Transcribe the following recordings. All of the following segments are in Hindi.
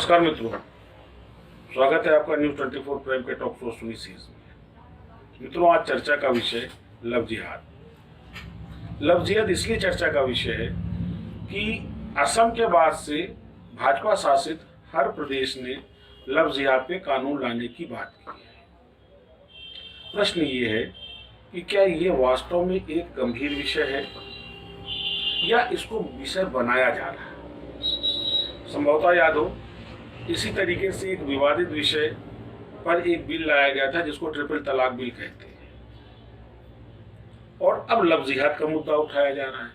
नमस्कार मित्रों, स्वागत है आपका न्यूज़ 24 प्राइम के टॉक शो सुनी सीरीज में। मित्रों, आज चर्चा का विषय लव जिहाद। लव जिहाद इसलिए चर्चा का विषय है कि असम के बाद से भाजपा शासित हर प्रदेश ने लव जिहाद पे कानून लाने की बात की है। प्रश्न ये है कि क्या ये वास्तव में एक गंभीर विषय है या इसको विषय बनाया जा रहा है। संभवतः याद हो, इसी तरीके से एक विवादित विषय पर एक बिल लाया गया था जिसको ट्रिपल तलाक बिल कहते हैं, और अब लव जिहाद का मुद्दा उठाया जा रहा है।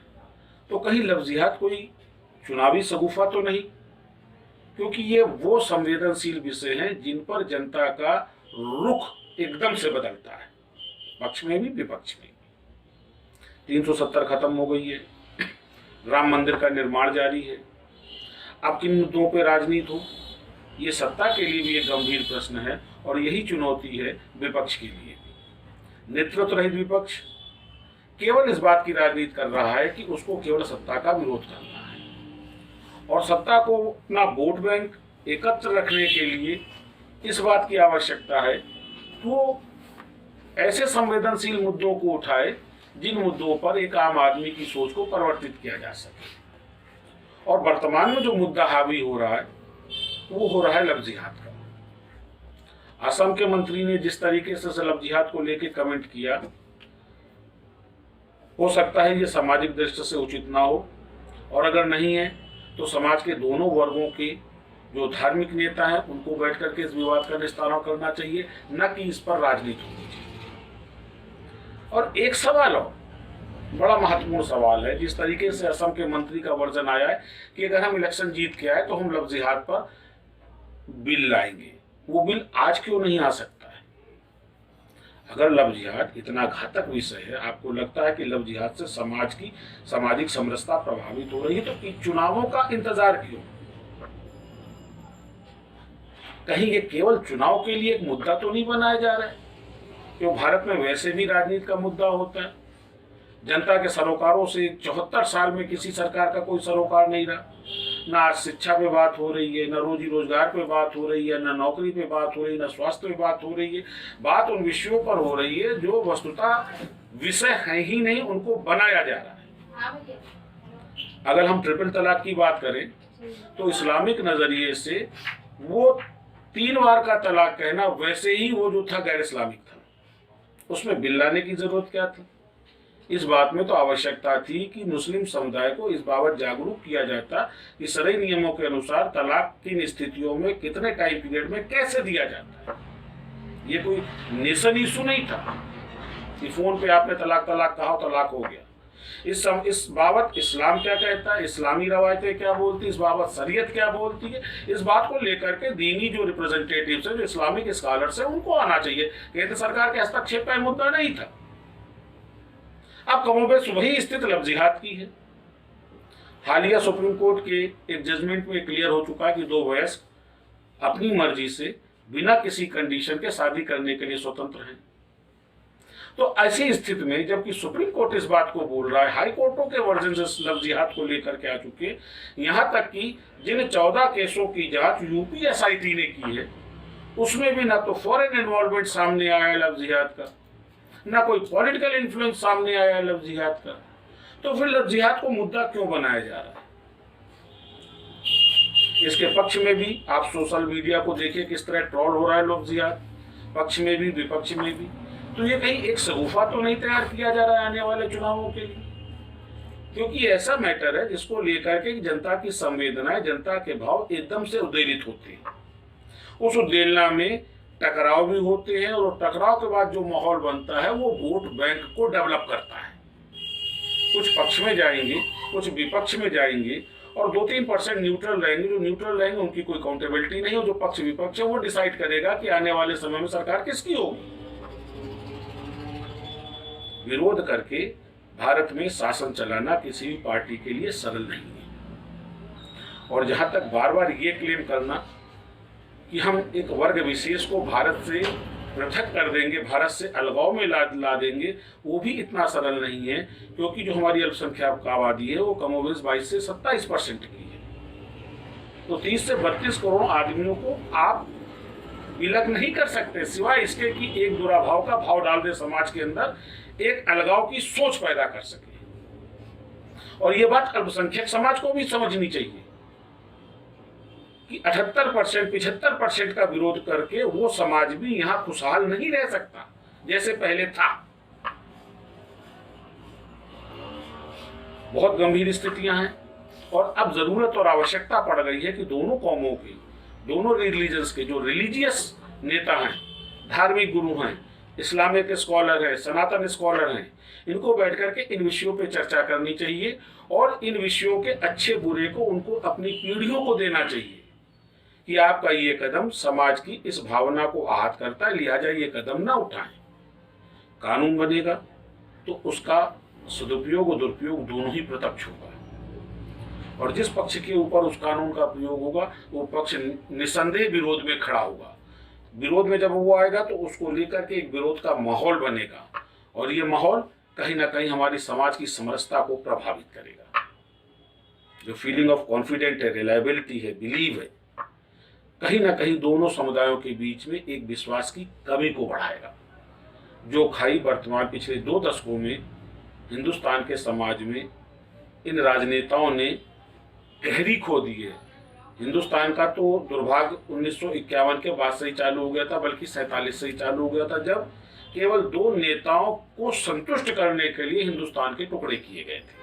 तो कहीं लव जिहाद कोई चुनावी शगुफा तो नहीं, क्योंकि ये वो संवेदनशील विषय हैं जिन पर जनता का रुख एकदम से बदलता है, पक्ष में भी विपक्ष में भी। 370 खत्म हो गई है, राम मंदिर का निर्माण जारी है। अब किन मुद्दों पर राजनीति हो, ये सत्ता के लिए भी एक गंभीर प्रश्न है और यही चुनौती है विपक्ष के लिए भी। नेतृत्व रहित विपक्ष केवल इस बात की राजनीति कर रहा है कि उसको केवल सत्ता का विरोध करना है, और सत्ता को अपना वोट बैंक एकत्र रखने के लिए इस बात की आवश्यकता है कि वो ऐसे संवेदनशील मुद्दों को उठाए जिन मुद्दों पर एक आम आदमी की सोच को परिवर्तित किया जा सके। और वर्तमान में जो मुद्दा हावी हो रहा है वो हो रहा है लव जिहाद का। असम के मंत्री ने जिस तरीके से लव जिहाद को लेकर कमेंट किया, हो सकता है ये सामाजिक दृष्टि से उचित ना हो, और अगर नहीं है तो समाज के दोनों वर्गों के जो धार्मिक नेता हैं उनको बैठ करके इस विवाद का निस्तारण करना चाहिए, न कि इस पर राजनीति होनी चाहिए। और एक सवाल और बड़ा महत्वपूर्ण सवाल है, जिस तरीके से असम के मंत्री का वर्जन आया है कि अगर हम इलेक्शन जीत के आए तो हम लव जिहाद पर बिल लाएंगे, वो बिल आज क्यों नहीं आ सकता है। अगर लव जिहाद इतना घातक विषय है, आपको लगता है कि लव जिहाद से समाज की सामाजिक समरसता प्रभावित हो रही है, तो चुनावों का इंतजार क्यों। कहीं ये केवल चुनाव के लिए एक मुद्दा तो नहीं बनाया जा रहा है, क्योंकि भारत में वैसे भी राजनीति का मुद्दा होता है। जनता के सरोकारों से 74 साल में किसी सरकार का कोई सरोकार नहीं रहा। ना आज शिक्षा पे बात हो रही है, ना रोजी रोजगार पे बात हो रही है, ना नौकरी पे बात हो रही है, ना स्वास्थ्य पे बात हो रही है। बात उन विषयों पर हो रही है जो वस्तुतः विषय है ही नहीं, उनको बनाया जा रहा है। अगर हम ट्रिपल तलाक की बात करें तो इस्लामिक नजरिए से वो 3 बार का तलाक कहना वैसे ही वो जो था गैर इस्लामिक था, उसमें बिल लाने की जरूरत क्या थी। इस बात में तो आवश्यकता थी कि मुस्लिम समुदाय को इस बाबत जागरूक किया जाता कि शरई नियमों के अनुसार तलाक किन स्थितियों में कितने टाइम पीरियड में कैसे दिया जाता है। ये कोई नेशन इशू नहीं था कि फोन पे आपने तलाक कहा, तलाक हो गया। इस बाबत इस्लाम क्या कहता है, इस्लामी रवायतें क्या बोलती है, इस बाबत शरीयत क्या बोलती है, इस बात को लेकर के दीनी जो रिप्रेजेंटेटिव्स हैं, जो इस्लामिक स्कॉलर्स हैं, उनको आना चाहिए। केंद्र सरकार के हस्तक्षेप का मुद्दा नहीं था। अब कमोबेश वही स्थिति लव जिहाद की है। हालिया सुप्रीम कोर्ट के एक जजमेंट में क्लियर हो चुका है कि 2 वयस्क अपनी मर्जी से बिना किसी कंडीशन के शादी करने के लिए स्वतंत्र हैं। तो ऐसी स्थिति में जबकि सुप्रीम कोर्ट इस बात को बोल रहा है, हाई कोर्टों के वर्जन से लव जिहाद को लेकर के आ चुके, यहाँ तक कि जिन 14 केसों की जांच यूपी एसआईटी ने की है उसमें भी ना तो फॉरेन इन्वॉल्वमेंट सामने आया है लव जिहाद का, ना कोई पॉलिटिकल इन्फ्लुएंस सामने आया है लव जिहाद का। तो फिर लव जिहाद को मुद्दा क्यों बनाया जा रहा है। इसके पक्ष में भी आप सोशल मीडिया को देखिए किस तरह ट्रोल हो रहा है लव जिहाद, पक्ष में भी विपक्ष में भी। तो ये कहीं एक शगुफा तो नहीं तैयार किया जा रहा है आने वाले चुनावों के लिए, क्योंकि ऐसा मैटर है जिसको लेकर के जनता की संवेदनाएं, जनता के भाव एकदम से उद्वेलित होते हैं। उस उद्वेलना में टकराव भी होते हैं, और टकराव के बाद जो माहौल बनता है वो वोट बैंक को डेवलप करता है। कुछ पक्ष में जाएंगे, कुछ विपक्ष में जाएंगे, और 2-3% न्यूट्रल रहेंगे। जो न्यूट्रल रहेंगे उनकी कोई अकाउंटेबिलिटी नहीं हो। जो पक्ष विपक्ष है वो डिसाइड करेगा कि आने वाले समय में सरकार किसकी होगी। विरोध करके भारत में शासन चलाना किसी भी पार्टी के लिए सरल नहीं है। और जहां तक बार बार ये क्लेम करना कि हम एक वर्ग विशेष को भारत से पृथक कर देंगे, भारत से अलगाव में ला देंगे, वो भी इतना सरल नहीं है, क्योंकि जो हमारी अल्पसंख्यक आबादी है वो कमोबेश 22 से 27% की है। तो 30 से 32 करोड़ आदमियों को आप विलग नहीं कर सकते, सिवाय इसके कि एक दुराभाव का भाव डाल दे समाज के अंदर, एक अलगाव की सोच पैदा कर सके। और ये बात अल्पसंख्यक समाज को भी समझनी चाहिए कि 78% 75% का विरोध करके वो समाज भी यहां खुशहाल नहीं रह सकता जैसे पहले था। बहुत गंभीर स्थितियां हैं और अब जरूरत और आवश्यकता पड़ गई है कि दोनों कौमों के, दोनों रिलीजन्स के जो रिलीजियस नेता हैं, धार्मिक गुरु हैं, इस्लामिक स्कॉलर हैं, सनातन स्कॉलर हैं, इनको बैठ करके इन विषयों पे चर्चा करनी चाहिए और इन विषयों के अच्छे बुरे को उनको अपनी पीढ़ियों को देना चाहिए कि आपका ये कदम समाज की इस भावना को आहत करता है, लिहाजा ये कदम ना उठाएं। कानून बनेगा तो उसका सदुपयोग और दुरुपयोग दोनों ही प्रत्यक्ष होगा और जिस पक्ष के ऊपर उस कानून का प्रयोग होगा वो पक्ष निसंदेह विरोध में खड़ा होगा। विरोध में जब वो आएगा तो उसको लेकर के एक विरोध का माहौल बनेगा और ये माहौल कहीं ना कहीं हमारी समाज की समरसता को प्रभावित करेगा। जो फीलिंग ऑफ कॉन्फिडेंट है, रिलायबिलिटी है, बिलीव है, कहीं ना कहीं दोनों समुदायों के बीच में एक विश्वास की कमी को बढ़ाएगा। जो खाई वर्तमान पिछले 2 दशकों में हिंदुस्तान के समाज में इन राजनेताओं ने गहरी खो दी है। हिंदुस्तान का तो दुर्भाग्य 1951 के बाद से ही चालू हो गया था, बल्कि 47 से ही चालू हो गया था, जब केवल 2 नेताओं को संतुष्ट करने के लिए हिंदुस्तान के टुकड़े किए गए थे।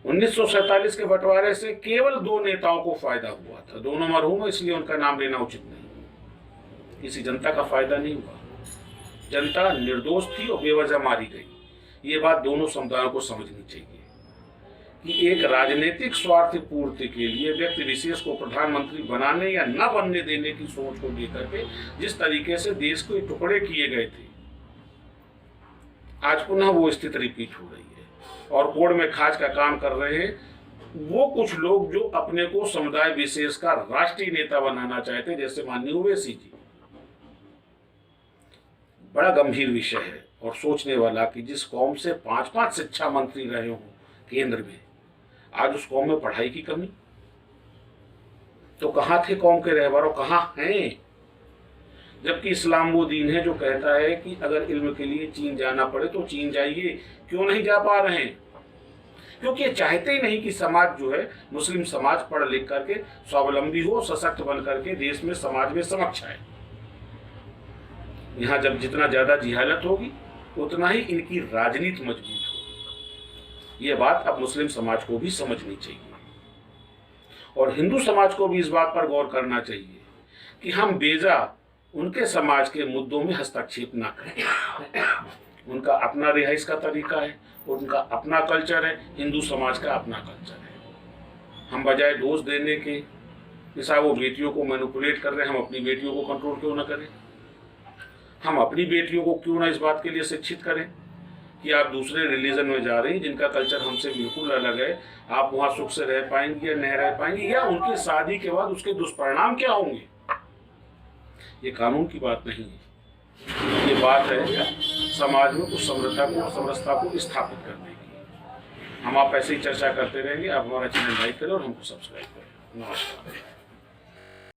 1947 के बंटवारे से केवल 2 नेताओं को फायदा हुआ था। दोनों मरहूम है, इसलिए उनका नाम लेना उचित नहीं। किसी जनता का फायदा नहीं हुआ। जनता निर्दोष थी और बेवजह मारी गई। ये बात दोनों समुदायों को समझनी चाहिए कि एक राजनीतिक स्वार्थ पूर्ति के लिए व्यक्ति विशेष को प्रधानमंत्री बनाने या न बनने देने की सोच को लेकर के जिस तरीके से देश को टुकड़े किए गए थे, आज पुनः वो स्थिति रिपीट हो रही है और कोड़ में खाज का काम कर रहे हैं वो कुछ लोग जो अपने को समुदाय विशेष का राष्ट्रीय नेता बनाना चाहते, जैसे माननीय ओवैसी जी। बड़ा गंभीर विषय है और सोचने वाला कि जिस कौम से 5-5 शिक्षा मंत्री रहे हों केंद्र में, आज उस कौम में पढ़ाई की कमी। तो कहाँ थे कौम के रहबर और कहाँ हैं? जबकि इस्लाम वो दीन है जो कहता है कि अगर इल्म के लिए चीन जाना पड़े तो चीन जाइए। क्यों नहीं जा पा रहे हैं? क्योंकि ये चाहते ही नहीं कि समाज जो है, मुस्लिम समाज पढ़ लिख करके स्वावलंबी हो, सशक्त बन करके देश में, समाज में समक्ष आए। यहाँ जब जितना ज्यादा जिहालत होगी उतना ही इनकी राजनीति मजबूत होगी। ये बात अब मुस्लिम समाज को भी समझनी चाहिए और हिंदू समाज को भी इस बात पर गौर करना चाहिए कि हम बेजा उनके समाज के मुद्दों में हस्तक्षेप ना करें। उनका अपना रिहाइश का तरीका है, उनका अपना कल्चर है, हिंदू समाज का अपना कल्चर है। हम बजाय दोष देने के, जैसा वो बेटियों को मैनिपुलेट कर रहे हैं, हम अपनी बेटियों को कंट्रोल क्यों ना करें? हम अपनी बेटियों को क्यों ना इस बात के लिए शिक्षित करें कि आप दूसरे रिलीजन में जा रही हैं जिनका कल्चर हमसे बिल्कुल अलग है, आप वहाँ सुख से रह पाएंगी या नहीं रह पाएंगी, या उनकी शादी के बाद उसके दुष्परिणाम क्या होंगे? ये कानून की बात नहीं है, ये बात है समाज में उस समरसता को स्थापित करने की। हम आप ऐसे ही चर्चा करते रहेंगे। आप हमारा चैनल लाइक करें और हमको सब्सक्राइब करें। नमस्कार।